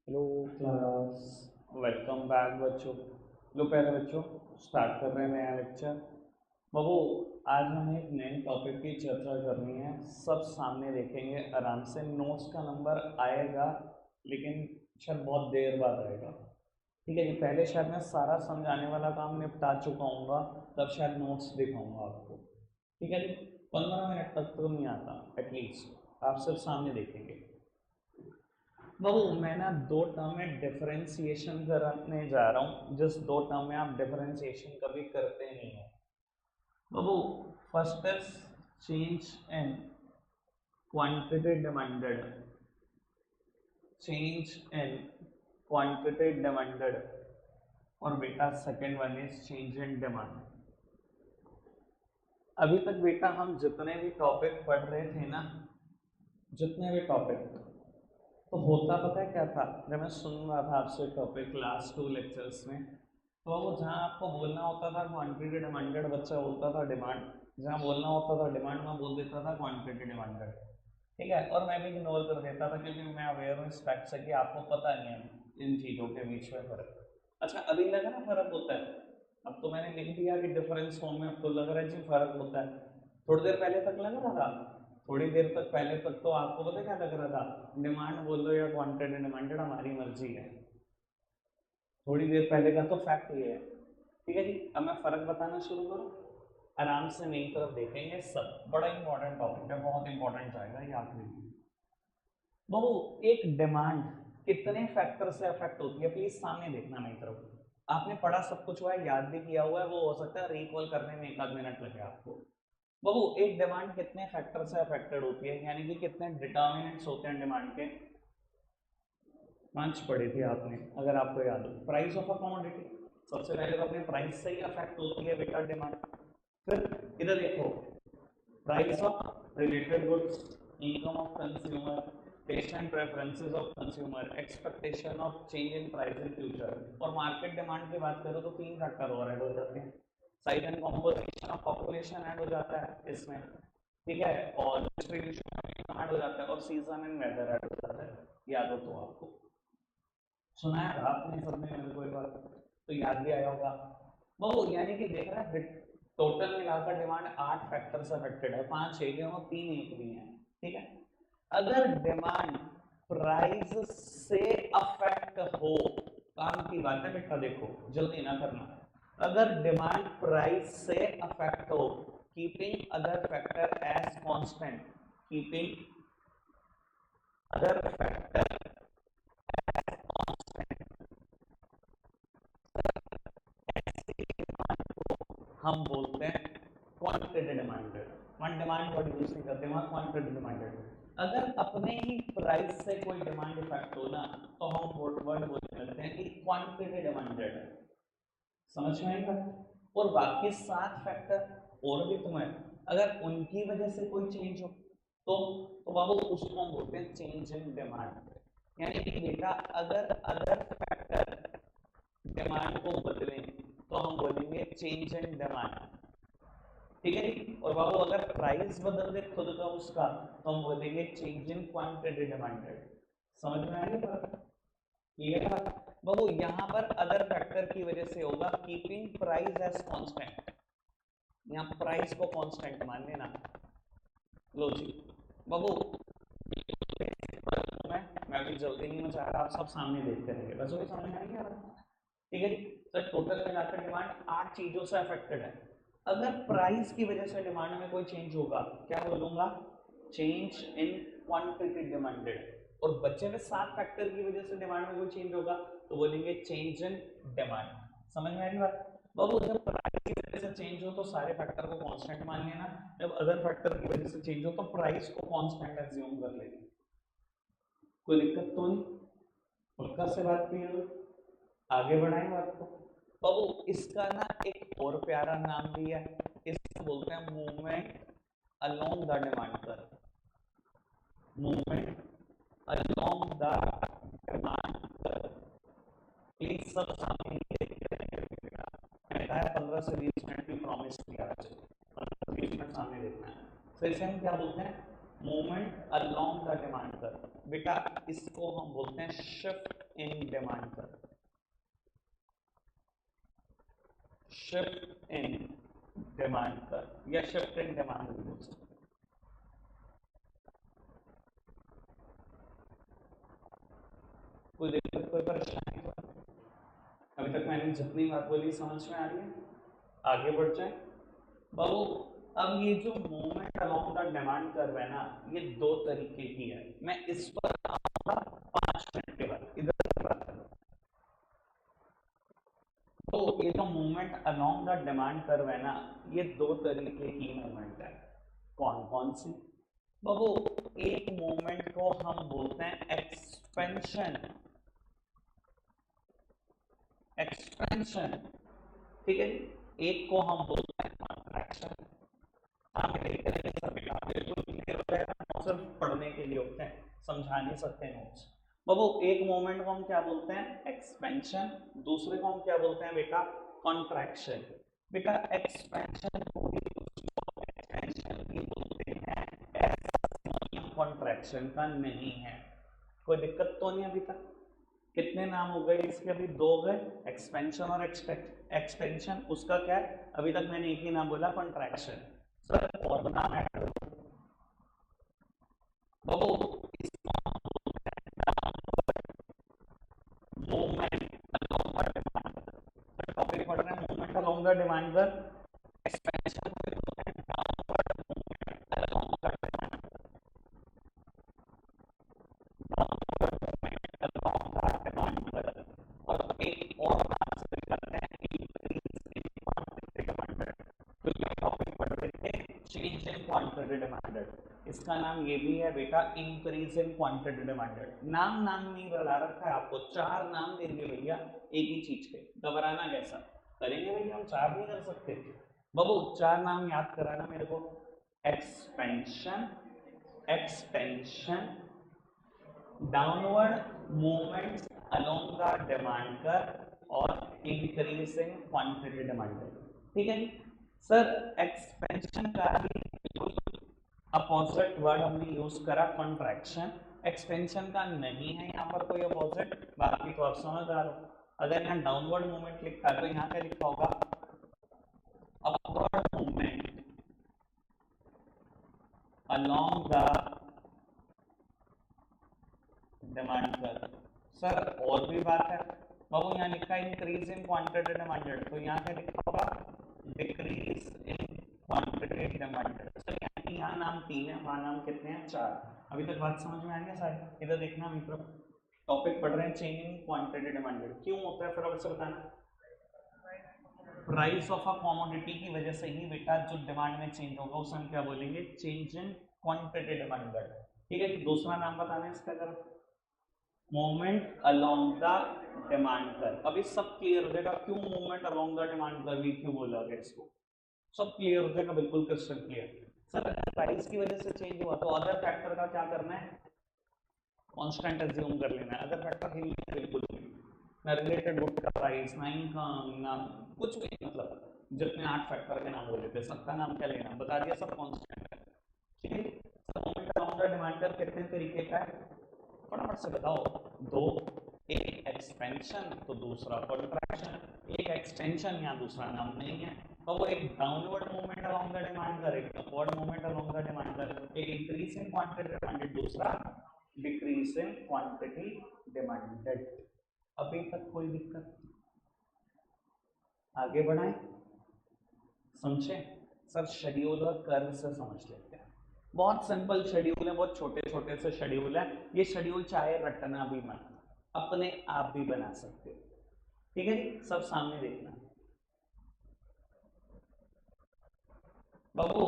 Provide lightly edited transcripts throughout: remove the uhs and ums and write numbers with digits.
Hello class, welcome back बच्चों। लो पहले बच्चों स्टार्ट कर रहे हैं नया लेक्चर। बाबू, आज हमें एक नए टॉपिक की चर्चा करनी है। सब सामने देखेंगे आराम से। नोट्स का नंबर आएगा लेकिन शायद बहुत देर बाद आएगा। ठीक है जी, पहले शायद मैं सारा समझाने वाला काम निपटा चुका हूँगा, तब शायद नोट्स दिखाऊंगा आपको। ठीक है जी, 15 मिनट तक तो नहीं आता एटलीस्ट, आप सब सामने देखेंगे। बाबू, मैं ना दो टर्म में डिफरेंशिएशन करने जा रहा हूँ, जिस दो टर्म में आप डिफरेंशिएशन कभी करते नहीं हो। बाबू, first is change in quantity demanded, change in quantity demanded. और बेटा second one is change in demand. अभी तक बेटा हम जितने भी टॉपिक पढ़ रहे थे ना, जितने भी टॉपिक, तो होता पता है क्या था? जब मैं सुन रहा था आपसे टॉपिक लास्ट 2 लेक्चर्स में, तो वो जहाँ आपको बोलना होता था क्वांटिटी डिमांडेड, बच्चा बोलता था डिमांड। जहाँ बोलना होता था डिमांड, में बोल देता था क्वांटिटी डिमांडेड। ठीक है, और मैं भी इग्नोर कर देता था क्योंकि मैं अवेयर हूँ इस फैक्ट से कि आपको पता नहीं है इन चीज़ों के बीच में फर्क। अच्छा, अभी लगा ना फर्क होता है? अब तो मैंने लिख दिया कि डिफरेंस फॉर्म में, आपको लग रहा है जी फर्क होता है। थोड़ी देर पहले तक लग रहा था, थोड़ी देर तक पहले तक तो आपको पता क्या लग रहा था? डिमांड बोल दो या क्वांटिटी डिमांडेड, हमारी मर्जी है। थोड़ी देर पहले का तो फैक्ट ये है। ठीक है जी, अब मैं फर्क बताना शुरू करूँ। आराम से मेरी तरफ देखेंगे सब, बड़ा इंपॉर्टेंट टॉपिक है, बहुत इंपॉर्टेंट आएगा ये आखिरी में। बहु, एक डिमांड कितने फैक्टर से अफेक्ट होती है? प्लीज सामने देखना मेरी तरफ। आपने पढ़ा सब कुछ हुआ है, याद भी किया हुआ है, वो हो सकता है रिकॉल करने में 1 आध मिनट लगे आपको। बहु, एक डिमांड कितने फैक्टर से अफेक्टेड होती है, यानी कि कितने डिटर्मिनेंट्स होते हैं डिमांड के? 5 पढ़ी थी आपने, अगर आपको याद हो। प्राइस ऑफ अ कमोडिटी, सबसे पहले तो अपने प्राइस से ही अफेक्ट होती है बेटा डिमांड। फिर इधर देखो, price of related goods, income of consumer, taste and preferences of consumer, expectation of change in price in future. और मार्केट डिमांड की बात करो तो 3 फैक्टर और ऐड हो जाते हैं। Size and composition of population add हो जाता है इसमें। ठीक है, और डिस्ट्रीब्यूशन ऐड हो जाता है, और सीजन एंड वेदर ऐड हो जाता है। याद हो तो आपको सुना है आपने सबने मेरे को एक बार, तो याद भी आया होगा। वो यानी कि देख रहा है, टोटल मिलाकर डिमांड 8 फैक्टर से अफेक्टेड है। 5 एक है और 3 एक भी है। ठीक है, अगर डिमांड प्राइस से अफेक्ट हो, काम की बात है बेटा, देखो जल्दी ना करना। अगर डिमांड प्राइस से अफेक्ट हो, keeping other factor as constant, keeping other factor हम बोलते हैं quantity demanded. One demand word use नहीं करते वहां, क्वांटिटी डिमांडेड। अगर अपने ही प्राइस से कोई डिमांड इफेक्ट हो ना, तो हम वर्ड बोलने लगते हैं कि क्वांटिटी डिमांडेड है। समझ में आएगा? और बाकी 7 फैक्टर और भी तुम्हें, अगर उनकी वजह से कोई चेंज हो तो बाबू उसको हम बोलते हैं चेंज इन डिमांड। यानी कि बेटा अगर अदर फैक्टर डिमांड को बदलें तो हम बोलेंगे चेंज इन डिमांड। ठीक है जी, और बाबू अगर प्राइस बदल दे खुद का उसका, तो हम बोलेंगे चेंज इन क्वांटिटी डिमांडेड। समझ में आएगा? क्लियर है बाबू? यहाँ पर अदर फैक्टर की वजह से होगा, कीपिंग प्राइस एज कांस्टेंट। यहाँ प्राइस को कांस्टेंट मान लेना। लो जी बाबू, मैं भी जल्दी नहीं मचा रहा, आप सब सामने देखते रहेंगे, बस वही समझ में आएगी। ठीक है जी, तो टोटल मिलाकर डिमांड 8 चीजों से अफेक्टेड है। अगर प्राइस की वजह से डिमांड में कोई चेंज होगा, क्या बोलूंगा? Change in quantity demanded. और बच्चे में 7 फैक्टर की वजह से डिमांड में कोई चेंज होगा, तो बोलेंगे चेंज इन डिमांड। समझ में आई बात? बाबू, जब प्राइस की वजह से चेंज हो तो सारे फैक्टर को कांस्टेंट मान लेना, जब अदर फैक्टर की वजह से चेंज हो तो प्राइस को कांस्टेंट एज्यूम कर लेना। कोई दिक्कत तो नहीं? पक्का से बात की है? आगे बढ़ाएं बात को। बाबू, इसका ना एक और प्यारा नाम भी है, इसको बोलते हैं movement along the demand curve. Movement along the demand curve. Please सब सामने देखते रहेंगे। मैंने कहा 15 से 20 मिनट की प्रॉमिस किया है, 15 से 20 मिनट सामने देखना है। तो इसे हम क्या बोलते हैं? Movement along the demand curve. बेटा इसको हम बोलते हैं शिफ्ट इन डिमांड कर, शिफ्ट इन डिमांड कर या शिफ्ट इन डिमांड भी बोल सकते। कोई दिक्कत, कोई परेशानी? अभी तक मैंने जितनी बात बोली समझ में आ रही है? आगे बढ़ जाए बाबू। अब ये जो movement along the demand curve है ना, ये दो तरीके की है। मैं इस पर आऊंगा 5 मिनट के बाद, इधर की बात करूं तो ये जो movement along the demand curve है ना, ये दो तरीके की मूवमेंट है। कौन कौन सी बाबू? एक मूवमेंट को हम बोलते हैं एक्सपेंशन, एक्सपेंशन, ठीक है। एक को हम बोलते हैं कॉन्ट्रैक्शन। सिर्फ पढ़ने के लिए होते हैं, समझा नहीं सकते नोट्स। बाबू एक मोमेंट को हम क्या बोलते हैं? एक्सपेंशन। दूसरे को हम क्या बोलते हैं बेटा? कॉन्ट्रैक्शन। बेटा एक्सपेंशन को भी एक्सपेंशन भी बोलते हैं, ऐसा कॉन्ट्रैक्शन का नहीं है। कोई दिक्कत तो नहीं अभी तक? कितने नाम हो गए इसके? अभी दो गए, एक्सपेंशन और एक्सपेंशन। उसका क्या है? अभी तक मैंने एक ही नाम बोला, कॉन्ट्रैक्शन। सर और नाम ऐड करो बाबू। Movement along the demand, topic पढ़ रहे हैं मूवमेंट अलोंग द डिमांड पर। एक्सपेंशन को बोलते हैं downward movement along the demand, downward movement along the demand पर। और एक और नाम से करते हैं इंक्रीज इन क्वांटिटी डिमांडेड। तो ये टॉपिक पढ़ रहे थे चेंज इन क्वांटिटी डिमांडेड, इसका नाम ये भी है बेटा इंक्रीज इन क्वांटिटी डिमांडेड। नाम नहीं बता रखा है आपको, 4 नाम देंगे भैया एक ही चीज के, घबराना कैसा? करेंगे भैया, हम 4 नहीं कर सकते बाबू। 4 नाम याद कराना मेरे को। Expansion, extension, downward movements along the demand curve और इंक्रीजिंग क्वांटिटी डिमांडेड। ठीक है सर। एक्सपेंशन का भी अपोजिट वर्ड हमने यूज करा कॉन्ट्रैक्शन। एक्सपेंशन का नहीं है यहाँ पर कोई अपोजिट, बाकी तो आप समझ आ रहे हो। अगर यहाँ डाउनवर्ड मूवमेंट लिखा है तो यहाँ क्या लिखा होगा? Upward movement along the demand curve. Sir और भी बात है बाबू, यहाँ लिखा है इंक्रीज इन क्वांटिटी डिमांडेड, तो यहाँ क्या लिखा होगा? Decrease in quantity demanded. यहाँ नाम 3 है, वहां नाम कितने हैं? 4। अभी तक बात समझ में आ रही है सारी? इधर देखना मित्रों, टॉपिक पढ़ रहे हैं चेंज इन क्वांटिटी डिमांडेड। क्यों होता है फिर अब से बताना? प्राइस ऑफ अ कमोडिटी की वजह से ही बेटा जो डिमांड में चेंज होगा उसे हम क्या बोलेंगे? Change in quantity demanded. ठीक है, दूसरा नाम बताना है इसका जरा, movement along the demand curve. अभी सब क्लियर हो जाएगा क्यों movement along the demand curve क्यों बोला गया इसको, सब क्लियर हो जाएगा, बिल्कुल क्रिस्टल क्लियर। सर प्राइस की वजह से चेंज हुआ तो अदर फैक्टर का क्या करना है? कांस्टेंट एज्यूम कर लेना है। अदर फैक्टर हिल बिल्कुल ना रिलेटेड गुड का प्राइस, ना इनकम, ना कुछ भी, मतलब जितने 8 फैक्टर के नाम बोले थे सबका नाम क्या लेना, बता दिया, सब कांस्टेंट है। ठीक है, movement along the demand curve कितने तरीके का है फटाफट से बताओ? 2, एक एक्सपेंशन तो दूसरा कॉन्ट्रैक्शन। एक एक्सटेंशन या दूसरा नाम नहीं है, तो वो एक downward movement along the demand curve, एक upward movement along the demand curve, एक इंक्रीज इन क्वांटिटी डिमांडेड, दूसरा डिक्रीज इन क्वांटिटी डिमांडेड। अभी तक कोई दिक्कत? आगे बढ़ाएं, समझे? सर शेड्यूल और कर्व से समझ लेते हैं। बहुत सिंपल शेड्यूल है, बहुत छोटे छोटे से शेड्यूल है। ये शेड्यूल चाहे रटना भी मत, अपने आप भी बना सकते हो। ठीक है जी, सब सामने देखना बाबू।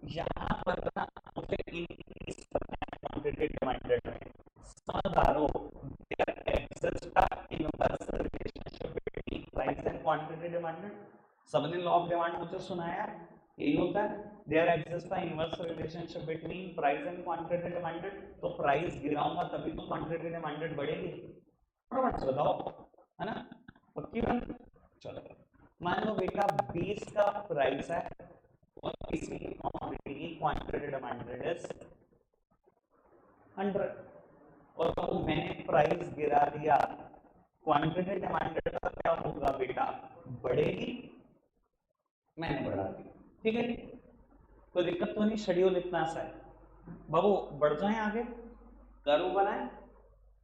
यहाँ पर ना मुझे इंक्रीज करना है क्वांटिटी डिमांडेड में, समझदारो there exist a inverse relationship between price and quantity demanded. सबने लॉ ऑफ डिमांड मुझे सुनाया, यही होता है, there exist a inverse relationship between price and quantity demanded. तो प्राइस गिराऊंगा तभी तो क्वांटिटी डिमांडेड बढ़ेगी। फटाफट से बताओ, है ना? पक्की बात? चलो मान लो बेटा 20 का प्राइस है और किसी कमोडिटी की क्वांटिटी डिमांडेड इज 100 और तो मैंने प्राइस गिरा दिया क्वांटिटी डिमांडेड का क्या होगा बेटा, बढ़ेगी, मैंने बढ़ा दी, ठीक है, कोई दिक्कत तो नहीं, शेड्यूल इतना सा है बाबू, बढ़ जाए आगे, कर्व बनाए,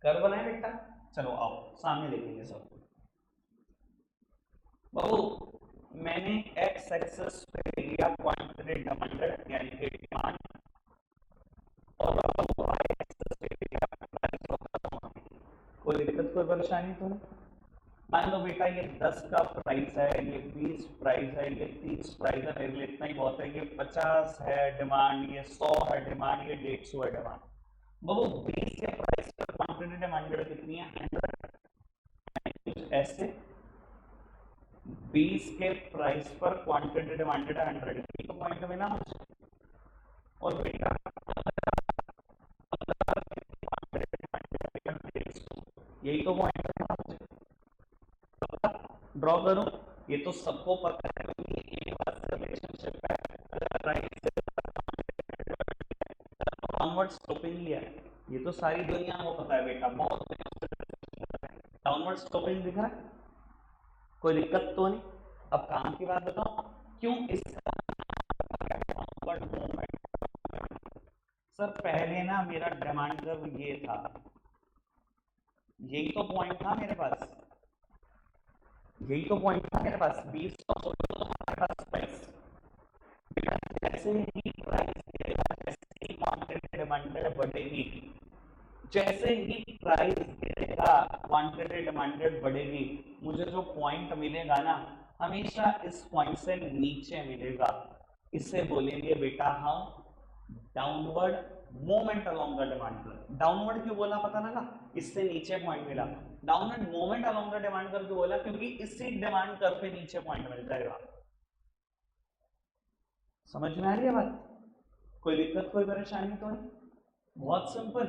कर्व बनाए बेटा, चलो आओ सामने देखेंगे सब बाबू, मैंने एक्स एक्सेस पे लिया क्वांटिटी डिमांडेड यानी कि डिमांड, और वाई एक्सेस पे लिया प्राइस ऑफ द कमोडिटी, कोई दिक्कत कोई परेशानी तो नहीं। मान लो बेटा ये 10 का प्राइस है, ये 20 प्राइस है, ये 30 प्राइस है, मेरे लिए इतना ही बहुत है, ये 50 है डिमांड, ये 100 है डिमांड, ये 150 है डिमांड। बाबू 20 के प्राइस पर क्वांटिटी डिमांडेड कितनी है, 100, ऐसे 20 के प्राइस पर क्वांटिटी डिमांडेड है 100, ये तो पॉइंट मिला मुझे। और बेटा यही तो पॉइंट है मुझे, ड्रॉ करूं, ये तो सबको पता है कि ये रिलेशनशिप है, अगर प्राइस से डाउनवर्ड स्लोपिंग लिया है, ये तो सारी दुनिया को पता है बेटा, बहुत डाउनवर्ड स्लोपिंग दिख रहा है, कोई दिक्कत तो नहीं। अब काम की बात बताओ, क्यों इसका डाउनवर्ड मूवमेंट, सर पहले ना मेरा डिमांड कर्व ये था, यही तो पॉइंट था मेरे पास, यही तो पॉइंट था मेरे पास, 20 तो हमारे पास प्राइस, जैसे ही प्राइस गिरेगा, जैसे ही क्वांटिटी डिमांडेड बढ़ेगी, जैसे ही प्राइस गिरेगा क्वांटिटी डिमांडेड बढ़ेगी, मुझे जो पॉइंट मिलेगा ना हमेशा इस पॉइंट से नीचे मिलेगा, इसे बोलेंगे बेटा हम downward moment along the demand curve. Downward क्यों बोला पता लगा, इससे नीचे पॉइंट मिला, downward moment along the demand curve क्यों बोला, क्योंकि इसी डिमांड कर्व पे नीचे पॉइंट मिल जाएगा। समझ में आ रही है बात, कोई दिक्कत कोई परेशानी तो नहीं, बहुत सिंपल।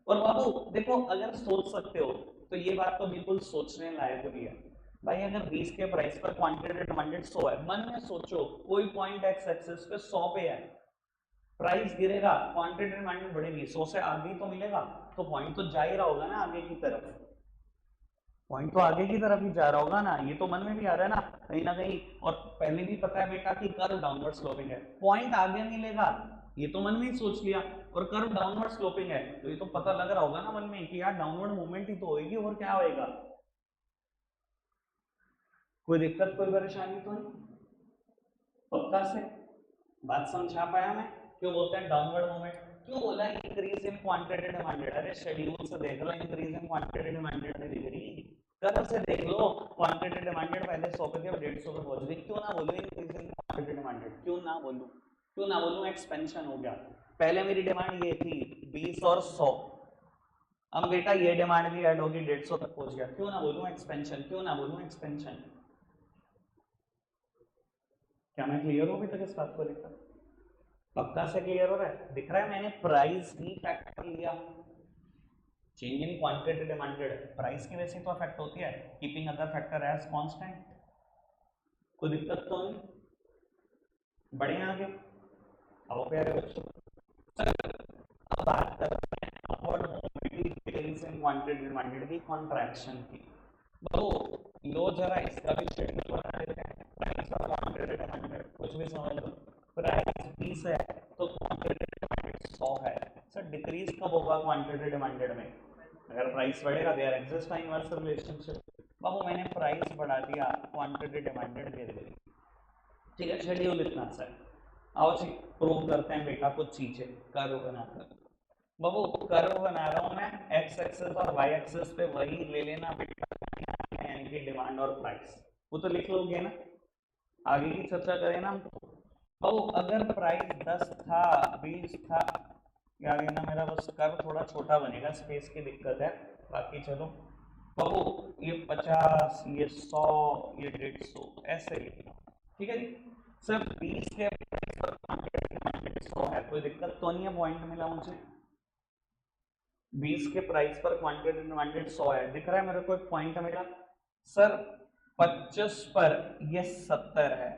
और बाबू देखो अगर सोच सकते हो तो ये बात तो बिल्कुल सोचने लायक भी है भाई, अगर 20 के प्राइस पर क्वांटिटी डिमांडेड 100 है, मन में सोचो कोई पॉइंट एक्स एक्सिस पे 100 पे है, प्राइस गिरेगा क्वांटिटी डिमांडेड बढ़ेगी, 100 से आगे तो मिलेगा, तो पॉइंट तो जा ही रहा होगा ना आगे की तरफ, पॉइंट तो आगे की तरफ ही जा रहा होगा ना, ये तो मन में भी आ रहा है ना कहीं, और पहले भी पता है बेटा कि कर्व डाउनवर्ड स्लोपिंग है, पॉइंट आगे मिलेगा, ये तो मन में ही सोच लिया, और कर्व डाउनवर्ड स्लोपिंग है तो ये तो पता लग रहा होगा ना मन में कि यार डाउनवर्ड मूवमेंट ही तो होगी, और क्या होएगा, कोई दिक्कत कोई परेशानी तो नहीं, पक्का से बात समझा पाया मैं, क्यों बोलते हैं डाउनवर्ड मूवमेंट, क्यों बोला इंक्रीज इन क्वांटिटी डिमांडेड, अरे शेड्यूल से देख लो इंक्रीज इन क्वांटिटी डिमांडेड में दिख रही, कर्व से देख लो क्वांटिटी डिमांडेड पहले 100 पे थी अब 150 पे पहुंच गई, क्यों ना बोलूं इंक्रीज इन क्वांटिटी डिमांडेड, क्यों ना बोलूं एक्सपेंशन हो गया, पहले मेरी डिमांड ये थी 20 और 100, अब बेटा ये डिमांड भी ऐड होगी 150 तक पहुंच गया, क्यों ना बोलूं एक्सपेंशन, क्यों ना बोलूं एक्सपेंशन। क्या मैं क्लियर हूं अभी तक इस बात को लेकर, पक्का से क्लियर हो रहा है, दिख रहा है मैंने प्राइस ही फैक्टर लिया, change in quantity demanded price की वजह से तो अफेक्ट होती है, keeping other factor as constant, कोई दिक्कत तो नहीं, बढ़े आगे, अब प्यारे बच्चों अब बात करते हैं upward moment decrease in quantity demanded की कॉन्ट्रैक्शन की, तो लो जरा इसका भी शेड्यूल बना देते हैं, प्राइस और क्वांटिटी डिमांडेड कुछ भी समझ लो, प्राइस 20 है तो क्वांटिटी डिमांडेड 100 है, सर डिक्रीज कब होगा क्वांटिटी डिमांडेड में, अगर प्राइस बढ़ेगा देयर एग्जिस्ट इनवर्स रिलेशनशिप, बाबू मैंने प्राइस बढ़ा दिया क्वांटिटी डिमांडेड गिर गई, ठीक है शेड्यूल इतना सा है, आओ जी प्रूव करते हैं बेटा कुछ चीजें, कर्व बनाकर, बाबू कर्व बना रहा हूं मैं, एक्स एक्सिस और वाई एक्सिस पे वही ले लेना बेटा, यानी कि डिमांड और प्राइस, वो तो लिख लोगे ना, आगे की चर्चा करें ना हम, बाबू अगर प्राइस 10 था 20 था, क्या लेना मेरा बस कर्व थोड़ा छोटा बनेगा, स्पेस की दिक्कत है, बाकी चलो बाबू ये 50 ये 100 ये 150 ऐसे लिखना, ठीक है जी, सिर्फ 20 के प्राइस पर क्वांटिटी डिमांडेड 100 है, कोई दिक्कत तो नहीं है, पॉइंट मिला मुझे, 20 के प्राइस पर क्वांटिटी डिमांडेड 100 है, दिख रहा है मेरे को एक पॉइंट मिला, सर 25 पर ये 70 है,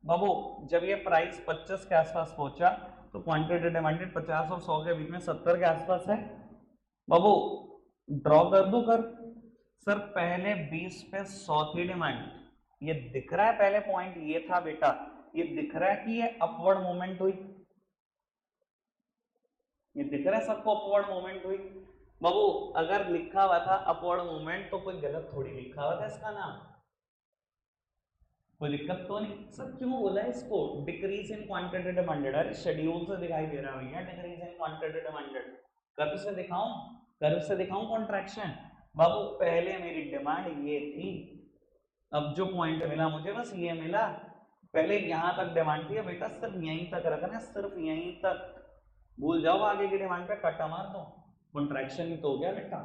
बाबू जब ये प्राइस 25 के आसपास पहुंचा तो क्वांटिटी डिमांडेड 50 और 100 के बीच में 70 के आसपास है, बाबू ड्रॉ कर दूं कर, सर पहले 20 पे 100 थी डिमांड, ये दिख रहा है पहले पॉइंट ये था बेटा, ये दिख रहा है कि ये अपवर्ड मूवमेंट हुई, ये दिख रहा है सबको अपवर्ड मूवमेंट हुई। बाबू अगर लिखा हुआ था अपवर्ड मूवमेंट तो कोई गलत थोड़ी लिखा हुआ था इसका नाम, कोई दिक्कत तो नहीं। सर क्यों बोला इसको डिक्रीज इन क्वांटिटी डिमांडेड? अरे शेड्यूल से दिखाई दे रहा है भैया decrease in quantity demanded. Curve से दिखाऊं, कर्व से दिखाऊं कॉन्ट्रैक्शन? बाबू पहले मेरी डिमांड ये थी, अब जो पॉइंट मिला मुझे बस ये मिला, पहले यहां तक डिमांड थी बेटा, सिर्फ यहीं तक रखना, सिर्फ यहीं तक, भूल जाओ आगे की डिमांड पे कट्टा मार दो, कॉन्ट्रैक्शन ही तो हो गया बेटा।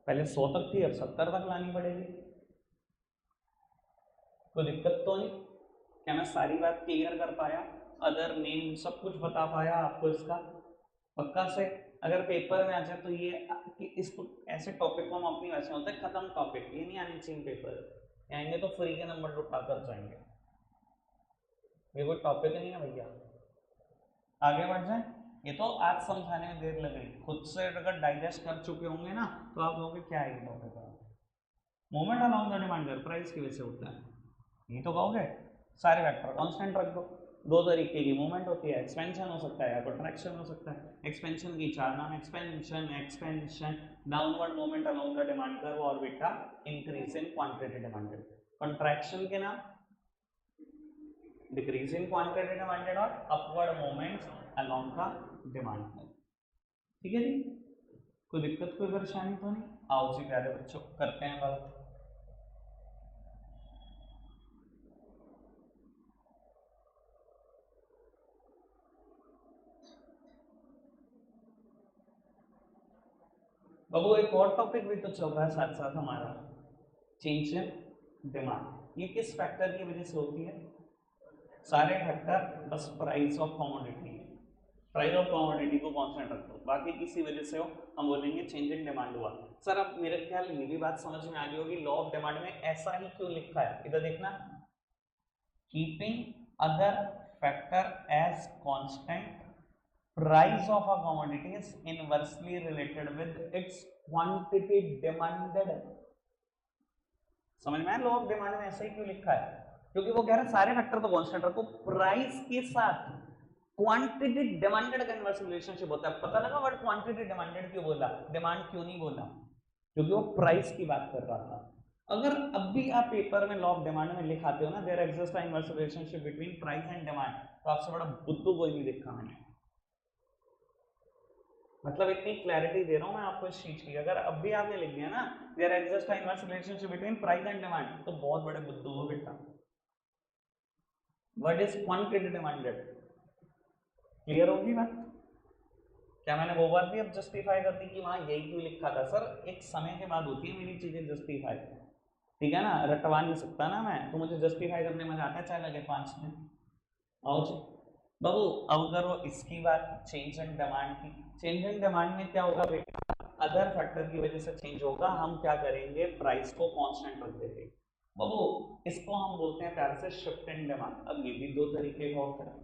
पहले 100 तक थी अब 70 तक लानी पड़ेगी, कोई दिक्कत तो नहीं? क्या मैं सारी बात क्लियर कर पाया? अदर नेम सब कुछ बता पाया आपको इसका पक्का से? अगर पेपर में आ जाए तो ये कि इसको ऐसे टॉपिक को हम अपनी वैसे होता है खत्म टॉपिक, ये नहीं आने चाहिए पेपर, आएंगे तो फ्री के नंबर उठा कर जाएंगे, ये कोई टॉपिक नहीं है भैया। आगे बढ़ जाए, ये तो आज समझाने में देर लग गई, खुद से अगर डाइजेस्ट कर चुके होंगे ना तो आप लोगों क्या है topic? Movement along the demand curve price की वजह से होता है, ये तो कहोगे। सारे वेक्टर कांस्टेंट रख दो, दो तरीके की मूवमेंट होती है, एक्सपेंशन हो सकता है या कॉन्ट्रैक्शन हो सकता है। एक्सपेंशन की चार नाम, expansion, expansion, downward movement along the demand curve और बेटा increase in quantity demanded. Contraction के नाम डिक्रीज इन क्वांटिटी डिमांडेड और upward movements along the demand curve. ठीक है जी, कोई दिक्कत कोई परेशानी तो नहीं? आओ जी प्यारे बच्चों करते हैं बात। बाबू एक और टॉपिक भी तो चल रहा है साथ साथ हमारा, चेंज इन डिमांड। ये किस फैक्टर की वजह से होती है? सारे फैक्टर बस price of commodity, price of commodity को कांस्टेंट रख दो, बाकी किसी वजह से हो हम बोलेंगे चेंज इन डिमांड हुआ। सर अब मेरे ख्याल ये भी बात समझ में आ गई होगी, लॉ ऑफ डिमांड में ऐसा ही क्यों लिखा है, इधर देखना, keeping other factor as constant, price of a commodity is inversely related with its quantity demanded। समझ में आया? लॉ ऑफ डिमांड में ऐसा ही क्यों लिखा है? क्योंकि वो कह रहा है सारे फैक्टर तो कांस्टेंट रखो, प्राइस के साथ क्वांटिटी डिमांडेड का इनवर्स रिलेशनशिप होता है। पता लगा वर्ड क्वांटिटी डिमांडेड क्यों बोला, डिमांड क्यों नहीं बोला? क्योंकि वो प्राइस की बात कर रहा था। अगर अब भी आप पेपर में लॉ ऑफ डिमांड में लिखाते हो ना there exist a inverse relationship between price and demand, तो आपसे बड़ा बुद्धू कोई नहीं देखा मैंने। मतलब इतनी क्लैरिटी दे रहा हूं मैं आपको इस चीज की, अगर अब भी आपने लिख दिया ना there exist a inverse relationship between price and demand, तो बहुत बड़े बुद्धू हो बेटा। What is quantity demanded? Clear होगी बात? क्या मैंने वो बात भी अब जस्टिफाई कर दी कि वहां यही क्यों लिखा था? सर एक समय के बाद होती है मेरी चीजें जस्टिफाई, ठीक है ना, रटवा नहीं सकता ना मैं, तो मुझे जस्टिफाई करने में आता है, चाहे लगे 5 दिन। आओ जी बाबू, अब करो इसकी बात, चेंज इन डिमांड की। चेंज इन डिमांड में क्या होगा बेटा, अदर फैक्टर की वजह से चेंज होगा, हम क्या करेंगे प्राइस को कांस्टेंट रख देंगे। बाबू इसको हम बोलते हैं प्यार से शिफ्ट इन डिमांड। अब ये भी दो तरीके का होता है,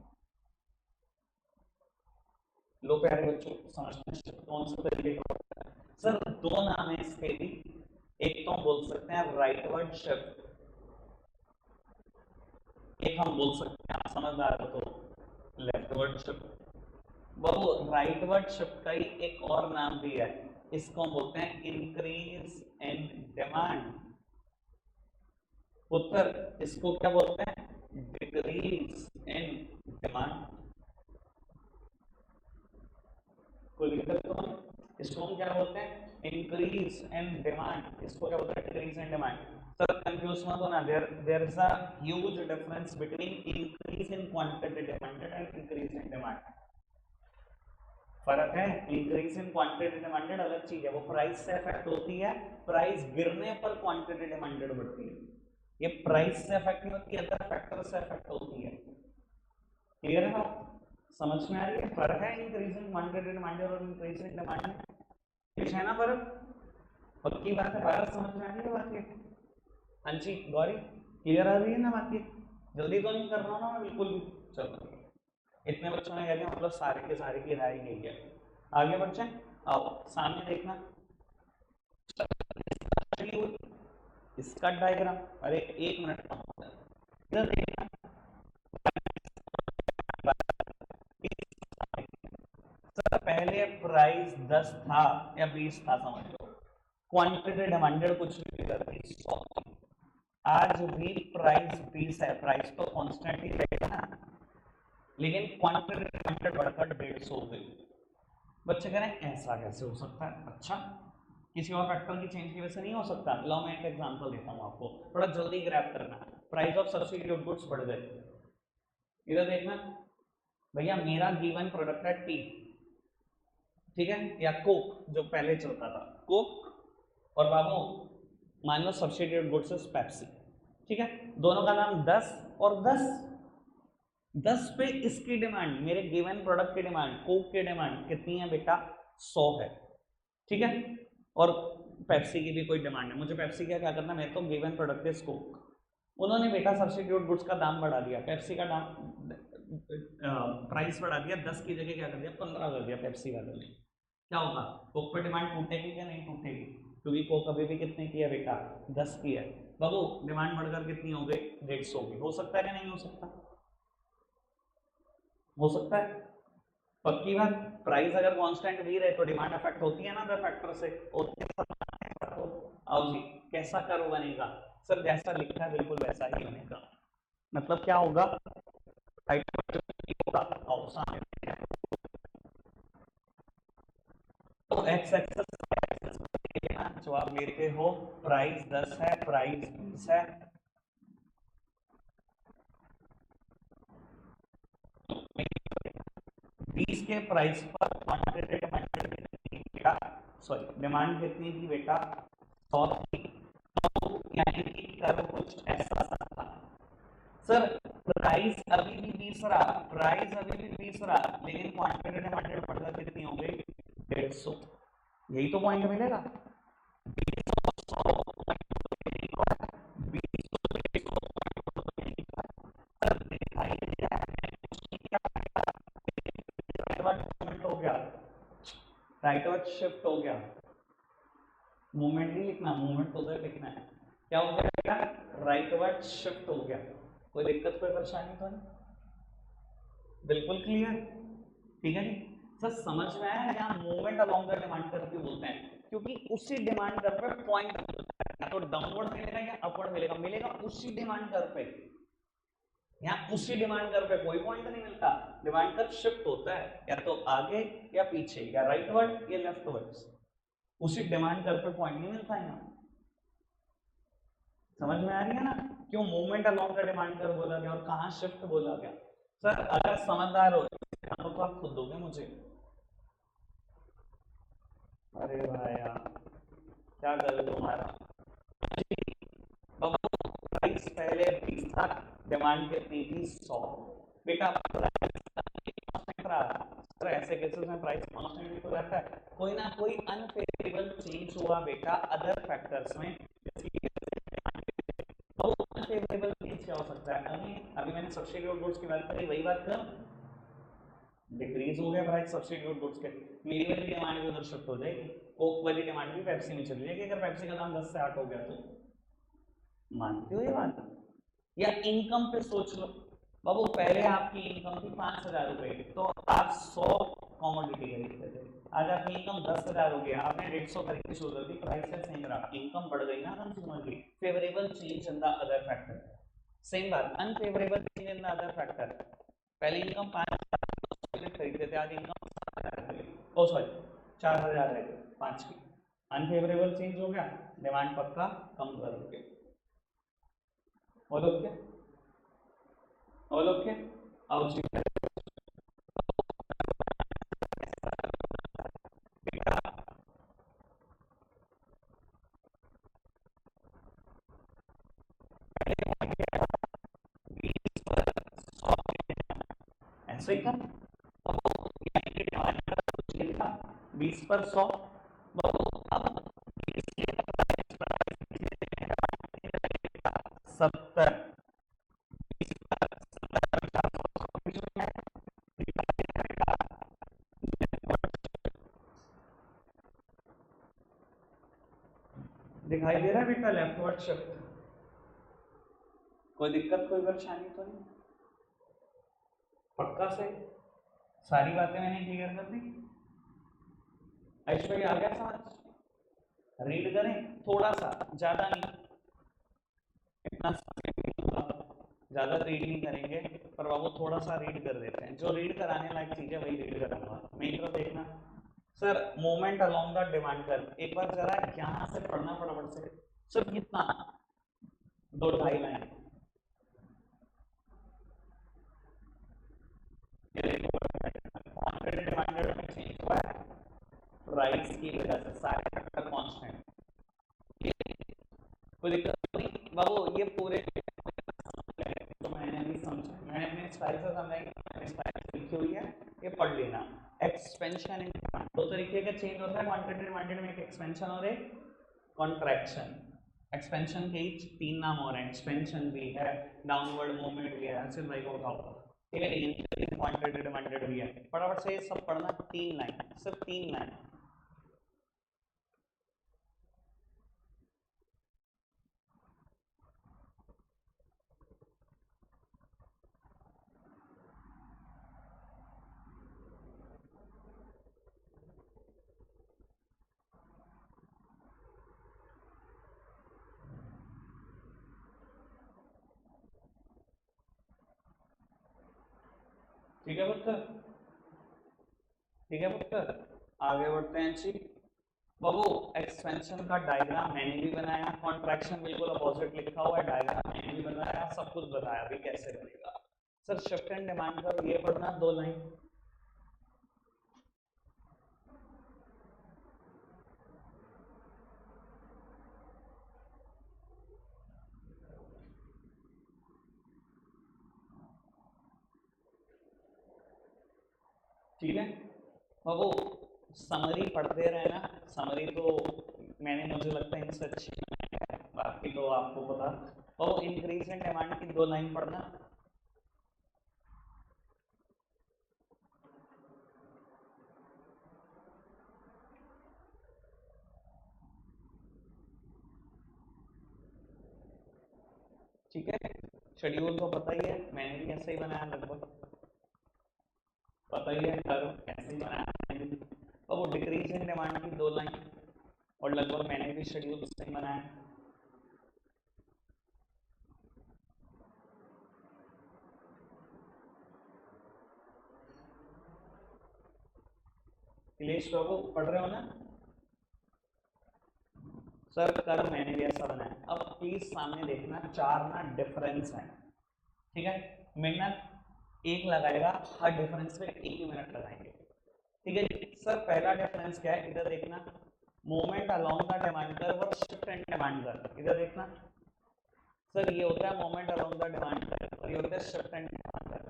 लो प्यारे बच्चों समझते हैं कौन सा तरीके का होता है? सर दो नाम है इसके भी, एक तो हम बोल सकते हैं राइटवर्ड शिफ्ट, एक हम बोल सकते हैं, आप समझदार हो तो लेफ्टवर्ड शिफ्ट। वो राइटवर्ड शिफ्ट का ही एक और नाम भी है, इसको हम बोलते हैं इंक्रीज इन डिमांड। उत्तर इसको क्या बोलते हैं? Decrease in demand. कोई दिक्कत तो नहीं? इसको हम क्या बोलते हैं? Increase in demand. इसको क्या बोलते हैं? Decrease in demand. Sir confuse मत होना, there is a huge difference between increase in quantity demanded and increase in demand. फर्क है, इंक्रीज इन क्वांटिटी डिमांडेड अलग चीज है, वो प्राइस से अफेक्ट होती है, प्राइस गिरने पर क्वांटिटी डिमांडेड बढ़ती है। ये प्राइस से अफेक्ट नहीं होती, अदर फैक्टर से अफेक्ट होती है। क्लियर है बात? समझ में आ रही है? फर्क है इंक्रीज इन क्वांटिटी डिमांडेड और इंक्रीज इन डिमांड में, कुछ है ना फर्क? पक्की बात है, बात समझ में आ रही है बात ये? हाँ जी गौरी क्लियर आ रही है ना बात ये? जल्दी तो नहीं कर रहा हूँ ना मैं बिल्कुल भी? चलो इतने बच्चों ने कह दिया मतलब सारे के सारे की राय यही है। आगे बढ़ जाए, आओ सामने देखना, इसका डायग्राम, अरे एक मिनट इधर देखना। सर पहले प्राइस 10 था या 20 था समझ लो, क्वांटिटी डिमांडेड कुछ भी कर दी 100, आज भी प्राइस 20 है, प्राइस तो कांस्टेंट ही रहेगा ना, लेकिन क्वांटिटी डिमांडेड बढ़कर 150 हो गई। बच्चे कह रहे हैं ऐसा कैसे हो सकता है, अच्छा किसी और फैक्टर की चेंज की वजह से नहीं हो सकता। लो मैं एक एग्जांपल देता हूँ आपको, थोड़ा जल्दी ग्रैब करना। प्राइस ऑफ सब्स्टिट्यूट गुड्स बढ़ गए, इधर देखना भैया, मेरा गिवन प्रोडक्ट है टी, ठीक है, या कोक जो पहले चलता था कोक, और बाबू मान लो सब्स्टिट्यूट गुड्स इज पेप्सी, ठीक है, दोनों का नाम 10 और 10, 10 पे इसकी डिमांड, मेरे गिवन प्रोडक्ट की डिमांड, कोक की डिमांड कितनी है बेटा, 100 है, ठीक है, और पेप्सी की भी कोई डिमांड है, मुझे पेप्सी का क्या करना, मेरे को गिवन प्रोडक्ट इज कोक, उन्होंने बेटा सब्स्टिट्यूट गुड्स का दाम बढ़ा दिया, पेप्सी का दाम प्राइस बढ़ा दिया, 10 की जगह क्या कर दिया 15 कर दिया पेप्सी वाले ने, क्या होगा, कोक पे डिमांड टूटेगी क्या नहीं टूटेगी, क्योंकि कोक अभी भी कितने की है बेटा 10 की है, बाबू डिमांड बढ़कर कितनी हो गई 150 की, हो सकता है क्या नहीं हो सकता, हो सकता है, पक्की बात, प्राइस अगर कांस्टेंट भी रहे तो डिमांड अफेक्ट होती है ना अदर फैक्टर से, होती है। आओ जी, कैसा कर्व बनेगा, सर जैसा लिखा है बिल्कुल वैसा ही बनेगा, मतलब क्या होगा, तो एक्स एक्सेस जो आप लेते हो, प्राइस 10 है, प्राइस 20 है, बीस के प्राइस पर सॉरी डिमांड कितनी थी बेटा 100 थी, यानी कि कर्व कुछ ऐसा था। सर प्राइस अभी भी 20 रहा, प्राइस अभी भी 20 रहा, लेकिन क्वांटिटी डिमांडेड बढ़कर कितनी हो गई 150, यही तो पॉइंट मिलेगा, हो गया राइटवर्ड शिफ्ट हो गया, मूवमेंट नहीं लिखना, मूवमेंट उधर लिखना है, क्या हो गया बेटा राइटवर्ड शिफ्ट हो गया, कोई दिक्कत कोई परेशानी तो नहीं, बिल्कुल क्लियर, ठीक है जी। सर समझ में आया, यहाँ movement along the demand curve क्यों बोलते हैं, क्योंकि उसी डिमांड कर्व पे पॉइंट या तो डाउनवर्ड मिलेगा या अपवर्ड मिलेगा, मिलेगा उसी डिमांड कर्व पे, यहाँ उसी डिमांड कर्व पे कोई पॉइंट नहीं मिलता, डिमांड कर्व शिफ्ट होता है या तो आगे या पीछे, या राइटवर्ड या लेफ्टवर्ड, उसी डिमांड कर्व पे पॉइंट नहीं मिलता यहाँ, समझ में आ रही है ना, क्यों movement along the demand curve बोला गया और कहाँ शिफ्ट बोला गया। सर अगर समझदार हो तो आप खुद दोगे मुझे, अरे भाई यार क्या कर तुम्हारा, प्राइस पहले 20 था, डिमांड कितनी थी 100, बेटा सर ऐसे केसेस में प्राइस कांस्टेंट तो रहता है, कोई ना कोई अनफेवरेबल चेंज हुआ बेटा अदर फैक्टर्स में, तो अनफेवरेबल चेंज क्या हो सकता है, अभी अभी मैंने सब्स्टिट्यूट गुड्स की बात करी, वही बात कर, डिक्रीज हो गया प्राइस सब्स्टिट्यूट गुड्स के, मेरी वाली डिमांड भी उधर शिफ्ट हो जाएगी, कोक वाली डिमांड भी पेप्सी में चली जाएगी, अगर पेप्सी का दाम 10 से 8 हो गया तो, मानते हो ये बात, या इनकम पे सोच लो, बाबू पहले आपकी इनकम थी 5,000 रुपए, तो आप 100 कॉमोडिटी खरीदते थे, आज आपकी इनकम 10,000 हो गया, आपने 150 खरीदनी शुरू कर दी, प्राइस सेम रहा, इनकम बढ़ गई ना कंज्यूमर की, favourable change in the other factor, same बात unfavourable change in the other factor, पहले इनकम 5,000 खरीदते थे, आज इनकम ओ सॉरी 4,000 है 5 की, अनफेवरेबल चेंज हो गया, डिमांड पक्का कम करोगे, और ओके और ओके आओ जी, ऐसे ही था 20 पर 100, अब 70, दिखाई दे रहा है बेटा लेफ्टवर्ड शिफ्ट? कोई दिक्कत कोई परेशानी तो नहीं? पक्का से सारी बातें मैंने क्लियर कर दी? ऐश्वर्या आ गया समझ? रीड करें थोड़ा सा, ज्यादा नहीं, इतना ज्यादा रीड नहीं करेंगे, पर बाबू थोड़ा सा रीड कर देते हैं। जो रीड कराने लायक चीज है वही रीड करूंगा। मेरी तरफ देखना sir, movement along the demand curve, एक बार जरा यहां से पढ़ना फटाफट से, सिर्फ कितना, 2-2.5 लाइन। डिमांड में चेंज हुआ है प्राइस की वजह से, सारे फैक्टर कांस्टेंट, कोई दिक्कत नहीं बाबू। ये पूरे तो मैंने भी समझा, मैंने अपने स्टाइल से समझाई, स्टाइल लिखी हुई है, ये पढ़ लेना। एक्सपेंशन इन डिमांड, दो तरीके का चेंज होता है क्वांटिटी डिमांडेड में, एक एक्सपेंशन और एक कॉन्ट्रैक्शन। एक्सपेंशन के ही 3 नाम और हैं, एक्सपेंशन भी है, डाउनवर्ड मूवमेंट भी है, ऐसे भाई को बताओ, ठीक है। इंक्रीजिंग क्वांटिटी डिमांडेड भी है। फटाफट से ये सब पढ़ना, 3 लाइन, सिर्फ 3 लाइन। ठीक है पुत्र, ठीक है पुत्र, आगे बढ़ते हैं जी। बाबू एक्सपेंशन का डायग्राम मैंने भी बनाया, कॉन्ट्रैक्शन बिल्कुल अपोजिट लिखा हुआ है, डायग्राम मैंने भी बनाया, सब कुछ बताया अभी कैसे करेगा। सर शिफ्ट एंड डिमांड कर ये पढ़ना, 2 लाइन। ठीक है बाबू, समरी पढ़ते रहना, समरी तो मैंने, मुझे लगता है इनसे अच्छी है, बाकी तो आपको पता। बाबू इंक्रीज इन डिमांड की 2 लाइन पढ़ना। ठीक है, शेड्यूल तो पता ही है, मैंने भी ऐसे ही बनाया लगभग, पता ही है कर्व ऐसे ही बनाया। और वो डिक्रीज इन डिमांड की 2 लाइन, और लगभग मैंने भी शेड्यूल सेम बनाया। अखिलेश बाबू पढ़ रहे हो ना? सर कर्व मैंने भी ऐसा बनाया। अब प्लीज सामने देखना, 4 ना डिफरेंस है, ठीक है। मिनट एक लगाएगा, हर डिफरेंस पे 1 ही मिनट लगाएंगे, ठीक है। सर पहला डिफरेंस क्या है, इधर देखना, movement along the demand curve और शिफ्ट एंड डिमांड कर्व, इधर देखना। सर ये होता है movement along the demand curve और ये होता है शिफ्ट एंड डिमांड कर्व।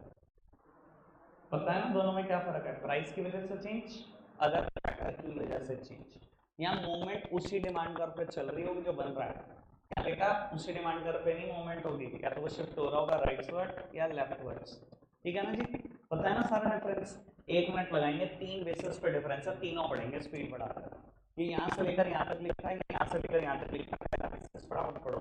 पता है ना दोनों में क्या फर्क है? प्राइस की वजह से चेंज, अदर फैक्टर की वजह से चेंज। यहाँ मूवमेंट उसी डिमांड कर्व पे चल रही होगी जो बन रहा है, क्या बेटा उसी डिमांड कर्व पे नहीं मूवमेंट होगी, या तो वो शिफ्ट हो रहा होगा राइटवर्ड या लेफ्टवर्ड्स, ठीक है ना जी। पता है ना सारा डिफरेंस? 1 मिनट लगाएंगे, 3 बेसिस पे डिफरेंस है, तीनों पढ़ेंगे स्पीड बढ़ाकर। ये यहाँ से लेकर यहाँ तक लिखा है, यहाँ से लेकर यहाँ तक लिखा है, फटाफट पढ़ो।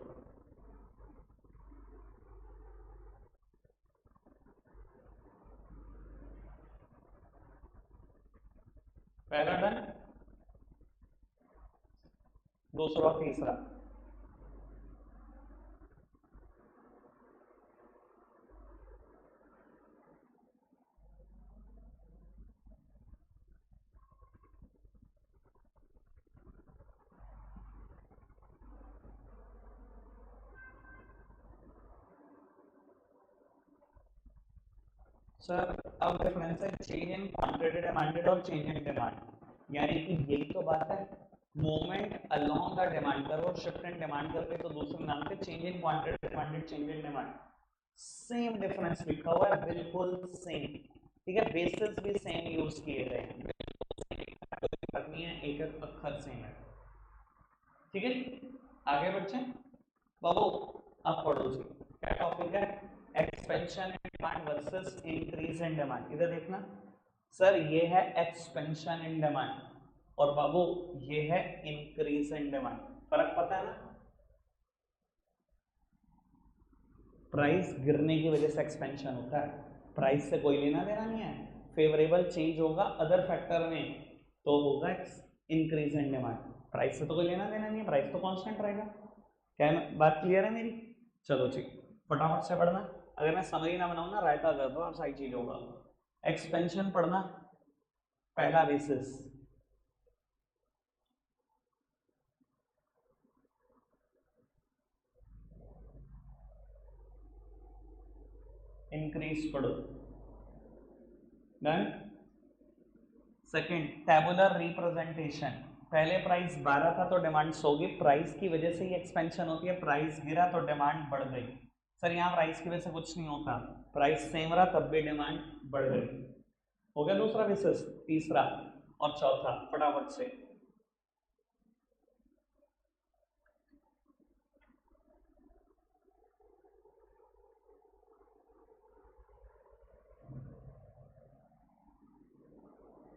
पहला डन, दूसरा तीसरा। सर अब डिफरेंस है चेंज इन क्वांटिटी डिमांडेड और चेंज इन डिमांड, यानी कि यही तो बात है, movement along the demand curve और शिफ्ट इन डिमांड कर्व तो दूसरे नाम पे change in quantity demanded, change in demand, same difference लिखा हुआ है, बिल्कुल सेम, ठीक है। बेसिस भी सेम यूज किए गए हैं, फर्क नहीं है, एक एक अक्षर सेम है, ठीक है। आगे बढ़ते हैं बाबू, अब पढ़ो जी, क्या टॉपिक है? Expansion in demand versus increase in demand. इधर देखना सर, ये है एक्सपेंशन इन डिमांड और बाबू ये है इंक्रीज इन डिमांड। फर्क पता है ना? प्राइस गिरने की वजह से एक्सपेंशन होता है, प्राइस से कोई लेना देना नहीं है, फेवरेबल चेंज होगा अदर फैक्टर में तो होगा इंक्रीज इन डिमांड, प्राइस से तो कोई लेना देना नहीं है, प्राइस तो कांस्टेंट रहेगा। क्या है, बात क्लियर है मेरी? चलो ठीक, फटाफट से पढ़ना, अगर मैं समरी ना बनाऊं ना रायता कर दो और सारी चीज होगा। एक्सपेंशन पढ़ना, पहला बेसिस इंक्रीज पढ़ो, डन। सेकंड टेबुलर रिप्रेजेंटेशन, पहले प्राइस 12 था तो डिमांड 100 होगी, प्राइस की वजह से ही एक्सपेंशन होती है, प्राइस गिरा तो डिमांड बढ़ गई। सर यहाँ प्राइस की वजह से कुछ नहीं होता, प्राइस सेम रहा तब भी डिमांड बढ़ गई। हो गया दूसरा बेसिस, तीसरा और चौथा फटाफट से।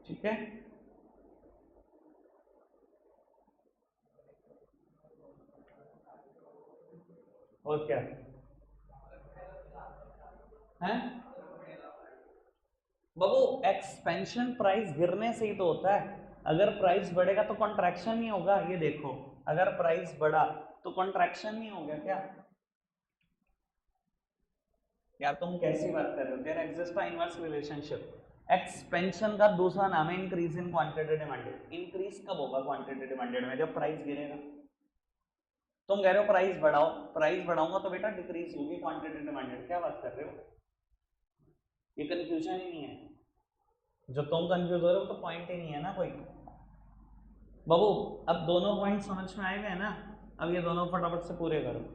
ठीक है, और क्या है बाबू, एक्सपेंशन प्राइस गिरने से ही तो होता है, अगर प्राइस बढ़ेगा तो कॉन्ट्रैक्शन नहीं होगा, ये देखो अगर प्राइस बढ़ा तो कॉन्ट्रैक्शन नहीं हो गया क्या? यार तुम कैसी बात कर रहे हो, there exist a inverse relationship, expansion का दूसरा नाम है increase in quantity demanded, increase कब होगा क्वांटिटी डिमांडेड में? जब प्राइस गिरेगा। तुम कह रहे हो प्राइस बढ़ाओ, प्राइस बढ़ाऊंगा तो बेटा डिक्रीज होगी क्वांटिटी डिमांडेड, क्या बात कर रहे हो? ये कंफ्यूजन ही नहीं है, जो तुम कंफ्यूज हो रहे हो तो पॉइंट ही नहीं है ना कोई। बाबू अब दोनों पॉइंट समझ में आए हुए हैं ना, अब ये दोनों फटाफट से पूरे करो।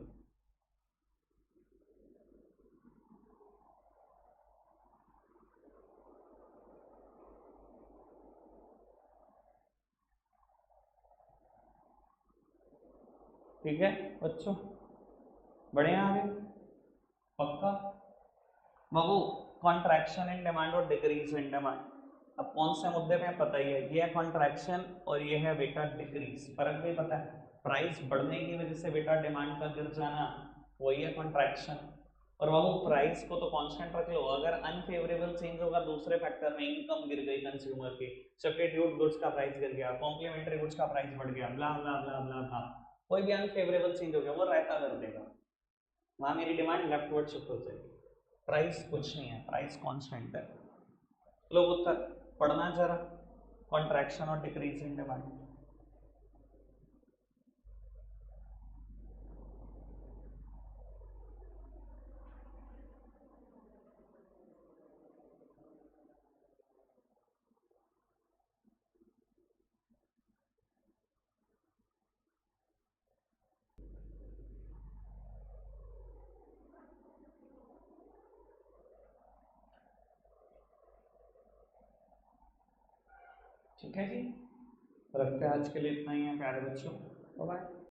ठीक है बच्चों, बढ़िया आगे, पक्का। बाबू कॉन्ट्रैक्शन इन डिमांड और डिक्रीज इन डिमांड, अब कौन से मुद्दे में पता ही है, ये है कॉन्ट्रैक्शन और ये है बेटा डिक्रीज, फर्क भी पता है, प्राइस बढ़ने की वजह से बेटा डिमांड का गिर जाना वही है कॉन्ट्रैक्शन। और बाबू प्राइस को तो कांस्टेंट रख लो, अगर अनफेवरेबल चेंज होगा दूसरे फैक्टर में, इनकम गिर गई कंज्यूमर की, सब्स्टिट्यूट गुड्स का प्राइस गिर गया, कॉम्प्लीमेंट्री गुड्स का प्राइस बढ़ गया, ब्ला ब्ला ब्ला ब्ला ब्ला, कोई भी अनफेवरेबल चेंज हो गया वो रहता कर देगा, वहां मेरी डिमांड लेफ्टवर्ड शिफ्ट हो जाएगी, प्राइस कुछ नहीं है, प्राइस कांस्टेंट है। लोग उत्तर पढ़ना जरा, कॉन्ट्रैक्शन और डिक्रीज इन डिमांड। ठीक है जी, रखते हैं आज के लिए इतना ही है प्यारे बच्चों, बाय बाय।